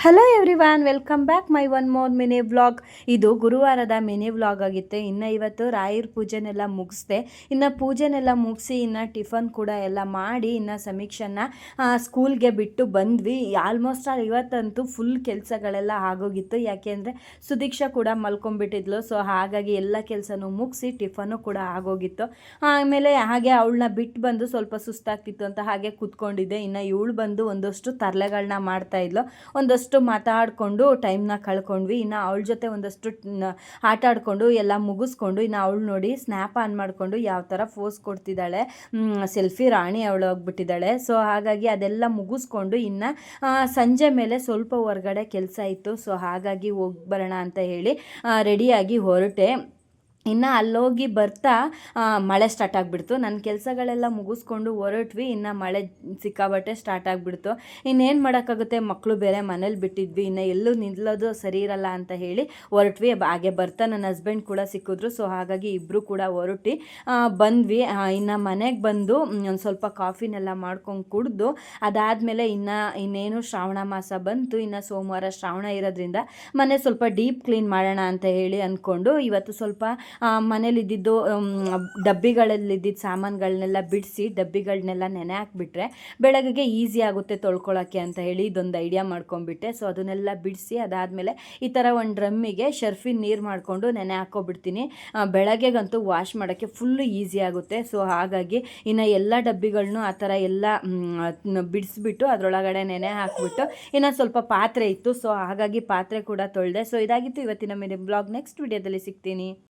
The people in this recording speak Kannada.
Hello everyone, welcome back my one more mini vlog. ಇದು ಗುರುವಾರದ ಮಿನಿ ವ್ಲಾಗ್ ಆಗಿತ್ತು. ಇನ್ನು ಇವತ್ತು ರಾಯರ ಪೂಜೆನೆಲ್ಲ ಮುಗಿಸ್ದೆ. ಇನ್ನು ಪೂಜೆನೆಲ್ಲ ಮುಗಿಸಿ ಇನ್ನು ಟಿಫನ್ ಕೂಡ ಎಲ್ಲ ಮಾಡಿ ಇನ್ನು ಸಮೀಕ್ಷೆನ ಸ್ಕೂಲ್ಗೆ ಬಿಟ್ಟು ಬಂದ್ವಿ. ಆಲ್ಮೋಸ್ಟ್ ಇವತ್ತಂತೂ ಫುಲ್ ಕೆಲಸಗಳೆಲ್ಲ ಆಗೋಗಿತ್ತು. ಯಾಕೆಂದರೆ ಸುದೀಕ್ಷಾ ಕೂಡ ಮಲ್ಕೊಂಡ್ಬಿಟ್ಟಿದ್ಲು. ಸೊ ಹಾಗಾಗಿ ಎಲ್ಲ ಕೆಲಸನೂ ಮುಗಿಸಿ ಟಿಫನ್ನು ಕೂಡ ಆಗೋಗಿತ್ತು. ಆಮೇಲೆ ಹಾಗೆ ಅವಳನ್ನ ಬಿಟ್ಟು ಬಂದು ಸ್ವಲ್ಪ ಸುಸ್ತಾಗ್ತಿತ್ತು ಅಂತ ಹಾಗೆ ಕೂತ್ಕೊಂಡಿದ್ದೆ. ಇನ್ನು ಇವಳು ಬಂದು ಒಂದಷ್ಟು ತರಲೆಗಳನ್ನ ಮಾಡ್ತಾಯಿದ್ಲು. ಒಂದಷ್ಟು ಮಾತಾಡಿಕೊಂಡು ಟೈಮ್ನ ಕಳ್ಕೊಂಡ್ವಿ. ಇನ್ನು ಅವಳ ಜೊತೆ ಒಂದಷ್ಟು ಆಟ ಆಡಿಕೊಂಡು ಎಲ್ಲ ಮುಗಿಸ್ಕೊಂಡು ಇನ್ನು ಅವಳು ನೋಡಿ ಸ್ನ್ಯಾಪ್ ಆನ್ ಮಾಡಿಕೊಂಡು ಯಾವ ಥರ ಫೋಸ್ ಕೊಡ್ತಿದ್ದಾಳೆ. ಸೆಲ್ಫಿ ರಾಣಿ ಅವಳು ಹೋಗ್ಬಿಟ್ಟಿದ್ದಾಳೆ. ಸೊ ಹಾಗಾಗಿ ಅದೆಲ್ಲ ಮುಗಿಸ್ಕೊಂಡು ಇನ್ನು ಸಂಜೆ ಮೇಲೆ ಸ್ವಲ್ಪ ಹೊರಗಡೆ ಕೆಲಸ ಇತ್ತು. ಸೊ ಹಾಗಾಗಿ ಹೋಗಿ ಬರೋಣ ಅಂತ ಹೇಳಿ ರೆಡಿಯಾಗಿ ಹೊರಟೆ. ಇನ್ನು ಅಲ್ಲೋಗಿ ಬರ್ತಾ ಮಳೆ ಸ್ಟಾರ್ಟ್ ಆಗಿಬಿಡ್ತು. ನನ್ನ ಕೆಲಸಗಳೆಲ್ಲ ಮುಗಿಸ್ಕೊಂಡು ಹೊರಟ್ವಿ. ಇನ್ನು ಮಳೆ ಸಿಕ್ಕಾಬಟ್ಟೆ ಸ್ಟಾರ್ಟ್ ಆಗಿಬಿಡ್ತು. ಇನ್ನೇನು ಮಾಡೋಕ್ಕಾಗುತ್ತೆ, ಮಕ್ಕಳು ಬೇರೆ ಮನೇಲಿ ಬಿಟ್ಟಿದ್ವಿ. ಇನ್ನು ಎಲ್ಲೂ ನಿಲ್ಲೋದು ಸರಿ ಇರಲ್ಲ ಅಂತ ಹೇಳಿ ಹೊರಟ್ವಿ. ಹಾಗೆ ಬರ್ತಾ ನನ್ನ ಹಸ್ಬೆಂಡ್ ಕೂಡ ಸಿಕ್ಕಿದ್ರು. ಸೊ ಹಾಗಾಗಿ ಇಬ್ಬರು ಕೂಡ ಹೊರಟು ಬಂದ್ವಿ. ಇನ್ನು ಮನೆಗೆ ಬಂದು ಒಂದು ಸ್ವಲ್ಪ ಕಾಫಿನೆಲ್ಲ ಮಾಡ್ಕೊಂಡು ಕುಡಿದು ಅದಾದಮೇಲೆ ಇನ್ನೇನು ಶ್ರಾವಣ ಮಾಸ ಬಂತು. ಇನ್ನು ಸೋಮವಾರ ಶ್ರಾವಣ ಇರೋದ್ರಿಂದ ಮನೆ ಸ್ವಲ್ಪ ಡೀಪ್ ಕ್ಲೀನ್ ಮಾಡೋಣ ಅಂತ ಹೇಳಿ ಅಂದ್ಕೊಂಡು ಇವತ್ತು ಸ್ವಲ್ಪ ಮನೇಲಿದ್ದಿದ್ದು ಡಬ್ಬಿಗಳಲ್ಲಿದ್ದಿದ್ದು ಸಾಮಾನುಗಳನ್ನೆಲ್ಲ ಬಿಡಿಸಿ ಡಬ್ಬಿಗಳನ್ನೆಲ್ಲ ನೆನೆ ಹಾಕ್ಬಿಟ್ರೆ ಬೆಳಗ್ಗೆಗೆ ಈಸಿ ಆಗುತ್ತೆ ತೊಳ್ಕೊಳ್ಳೋಕ್ಕೆ ಅಂತ ಹೇಳಿ ಇದೊಂದು ಐಡಿಯಾ ಮಾಡ್ಕೊಂಡ್ಬಿಟ್ಟೆ. ಸೊ ಅದನ್ನೆಲ್ಲ ಬಿಡಿಸಿ ಅದಾದಮೇಲೆ ಈ ಥರ ಒಂದು ಡ್ರಮ್ಮಿಗೆ ಶರ್ಫಿನ ನೀರು ಮಾಡಿಕೊಂಡು ನೆನೆ ಹಾಕ್ಕೊಬಿಡ್ತೀನಿ. ಬೆಳಗ್ಗೆಗಂತೂ ವಾಶ್ ಮಾಡೋಕ್ಕೆ ಫುಲ್ಲು ಈಸಿ ಆಗುತ್ತೆ. ಸೊ ಹಾಗಾಗಿ ಇನ್ನು ಎಲ್ಲ ಡಬ್ಬಿಗಳನ್ನೂ ಆ ಥರ ಎಲ್ಲ ಬಿಡಿಸ್ಬಿಟ್ಟು ಅದರೊಳಗಡೆ ನೆನೆ ಹಾಕ್ಬಿಟ್ಟು ಇನ್ನು ಸ್ವಲ್ಪ ಪಾತ್ರೆ ಇತ್ತು. ಸೊ ಹಾಗಾಗಿ ಪಾತ್ರೆ ಕೂಡ ತೊಳೆದೆ. ಸೊ ಇದಾಗಿತ್ತು ಇವತ್ತಿನ ಮೇಲೆ ಬ್ಲಾಗ್. ನೆಕ್ಸ್ಟ್ ವಿಡಿಯೋದಲ್ಲಿ ಸಿಗ್ತೀನಿ.